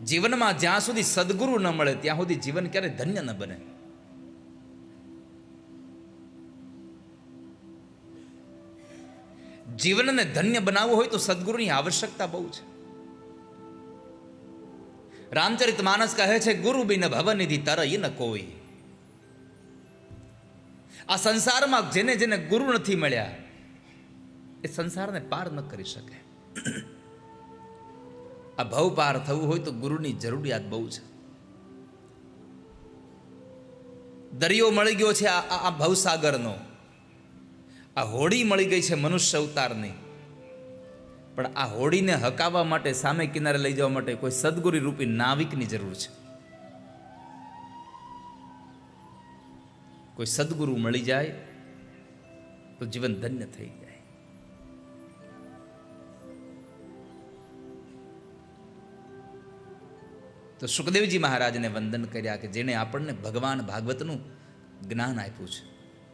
જીવનમાં જ્યાં સુધી સદગુરુ ન મળે ત્યાં સુધી જીવન ક્યારેય ધન્ય ન બને. જીવનને ધન્ય બનાવવું હોય તો સદગુરુની આવશ્યકતા બહુ છે. રામચરિત માનસ કહે છે, ગુરુ બિન ભવનિધિ તરઈ ન કોઈ. આ સંસારમાં જેને જેને ગુરુ નથી મળ્યા એ સંસારને પાર ન કરી શકે. આ ભવ પાર થવું હોય તો ગુરુની જરૂરિયાત બહુ છે. દરિયો મળી ગયો છે આ ભવસાગરનો, આ હોડી મળી ગઈ છે મનુષ્ય અવતારની, પણ આ હોડીને હકાવવા માટે, સામે કિનારે લઈ જવા માટે કોઈ સદગુરુ રૂપી નાવિકની જરૂર છે. કોઈ સદગુરુ મળી જાય તો જીવન ધન્ય થઈ જાય. તો સુખદેવજી મહારાજને વંદન કર્યા કે જેણે આપણને ભગવાન ભાગવતનું જ્ઞાન આપ્યું છે.